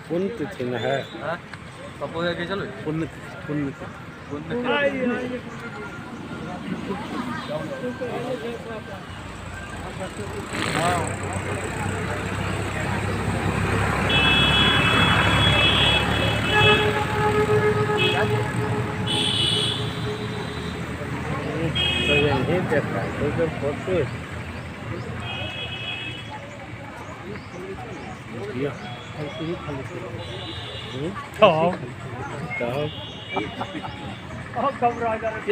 पुण्यतिथि न है चलो नहीं देखा तो फोटो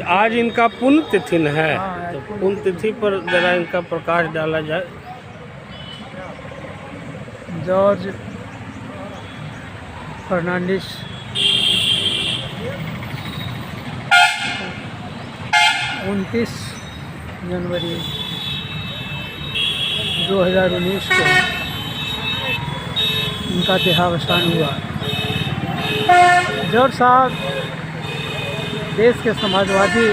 आज इनका पुण्यतिथि न है, तो पुण्यतिथि पर जरा इनका प्रकाश डाला जाए। जॉर्ज फर्नांडिस 29 जनवरी 2019 को इनका देहावसान हुआ। जॉर्ज साहब देश के समाजवादी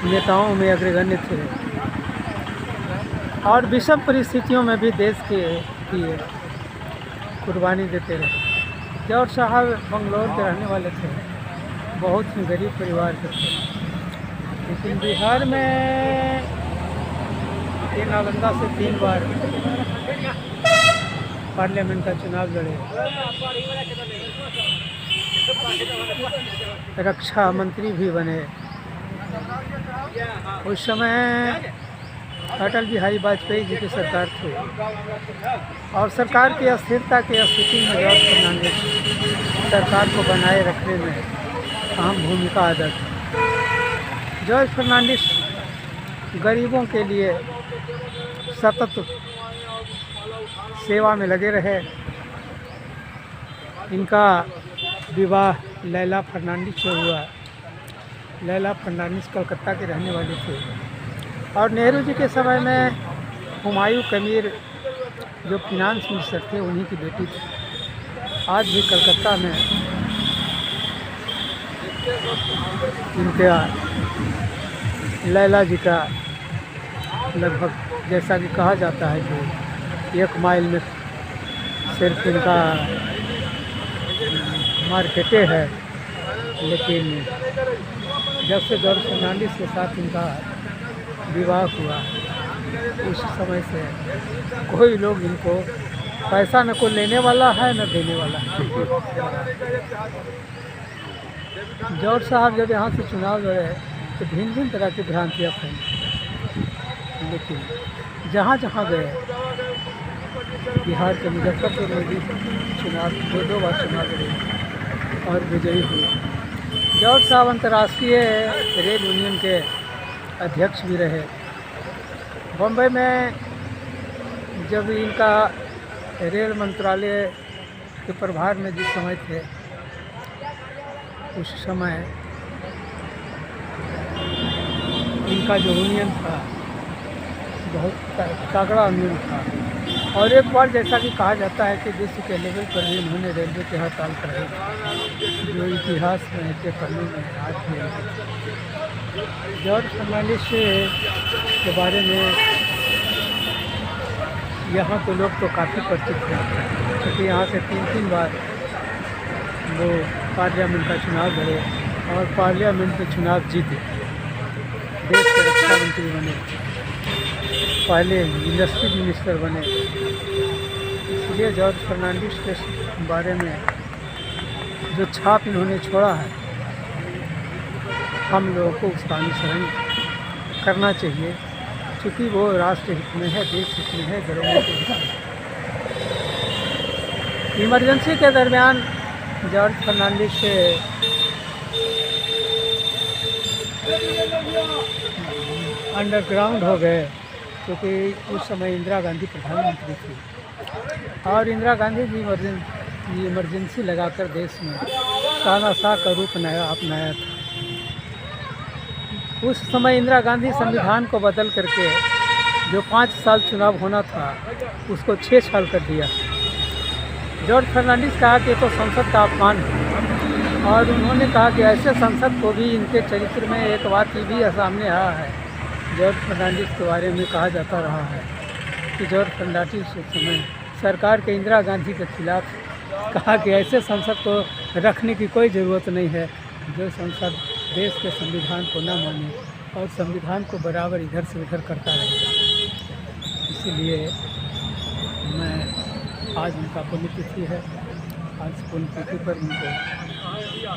नेताओं में अग्रगण्य थे और विषम परिस्थितियों में भी देश के लिए कुर्बानी देते रहे। जॉर्ज साहब बंगलौर के रहने वाले थे, बहुत ही गरीब परिवार के थे, लेकिन बिहार में नालंदा से 3 बार पार्लियामेंट का चुनाव लड़े, रक्षा मंत्री भी बने। उस समय अटल बिहारी वाजपेयी जी की सरकार थी और सरकार की अस्थिरता की स्थिति में जॉर्ज फर्नांडिस सरकार को बनाए रखने में अहम भूमिका अदा की। जॉर्ज फर्नांडिस गरीबों के लिए सतत सेवा में लगे रहे। इनका विवाह लैला फर्नांडिस से हुआ। लैला फर्नांडिस कलकत्ता के रहने वाली थी और नेहरू जी के समय में हुमायूं कबीर जो फिनांस मिनिस्टर थे उन्हीं की बेटी थी। आज भी कलकत्ता में इनका लैला जी का लगभग जैसा कि कहा जाता है कि 1 माइल में सिर्फ इनका मार्केटे है, लेकिन जब से जॉर्ज फर्नांडिस के साथ इनका विवाह हुआ उस समय से कोई लोग इनको पैसा न कोई लेने वाला है न देने वाला है। जॉर्ज साहब जब यहाँ से चुनाव लड़े तो भिन्न भिन्न तरह की भ्रांतियाँ फैली, लेकिन जहाँ जहाँ गए बिहार के मुजफ्फरपुर में भी चुनाव 2 बार चुनाव लड़े और विजयी हुए। जॉर्ज साहब अंतर्राष्ट्रीय रेल यूनियन के अध्यक्ष भी रहे। बम्बई में जब इनका रेल मंत्रालय के प्रभार में जिस समय थे उस समय इनका जो यूनियन था बहुत तगड़ा यूनियन था और एक बार जैसा कि कहा जाता है कि विश्व के लेवल पर भी उन्होंने रेलवे के हड़ताल कराई, जो इतिहास में के पन्नों में आज भी। जॉर्ज फर्नांडिस के बारे में यहाँ के लोग तो काफ़ी परिचित हैं, क्योंकि यहाँ से 3 बार वो पार्लियामेंट का चुनाव लड़े और पार्लियामेंट में चुनाव जीते। देश के रक्षा मंत्री बने, पहले इंडस्ट्री मिनिस्टर बने। इसलिए जॉर्ज फर्नांडिस के बारे में जो छाप इन्होंने छोड़ा है, हम लोगों को उसका अनुसरण करना चाहिए, क्योंकि वो राष्ट्र हित में है, देश हित में है, गरीबों के हित में। इमरजेंसी के दरमियान जॉर्ज फर्नांडिस से अंडरग्राउंड हो गए, क्योंकि उस समय इंदिरा गांधी प्रधानमंत्री थी और इंदिरा गांधी जी इमरजेंसी लगाकर देश में तानाशाह का रूप अपनाया था। उस समय इंदिरा गांधी संविधान को बदल करके जो 5 साल चुनाव होना था उसको 6 साल कर दिया। जॉर्ज फर्नांडिस कहा कि ये तो संसद का अपमान है, और उन्होंने कहा कि ऐसे संसद को भी इनके चरित्र में एक बात ये भी सामने आया है। जॉर्ज फर्नांडिस के बारे में कहा जाता रहा है कि जॉर्ज फर्नांडिस उस समय सरकार के इंदिरा गांधी के खिलाफ कहा कि ऐसे संसद को रखने की कोई ज़रूरत नहीं है जो संसद देश के संविधान को न माने और संविधान को बराबर इधर से उधर करता रहे। इसीलिए मैं आज उनका पुण्यतिथि है, आज पुण्यतिथि पर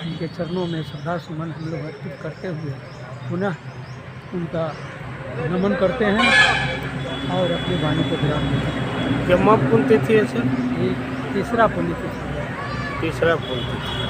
उनके चरणों में श्रद्धा सुमन हम लोग अर्पित करते हुए पुनः उनका नमन करते हैं और अपनी वाणी को विराम देते हैं। जब पुण्यतिथि है सर, ये तीसरा पुण्यतिथि है। तीसरा पुण्यतिथि।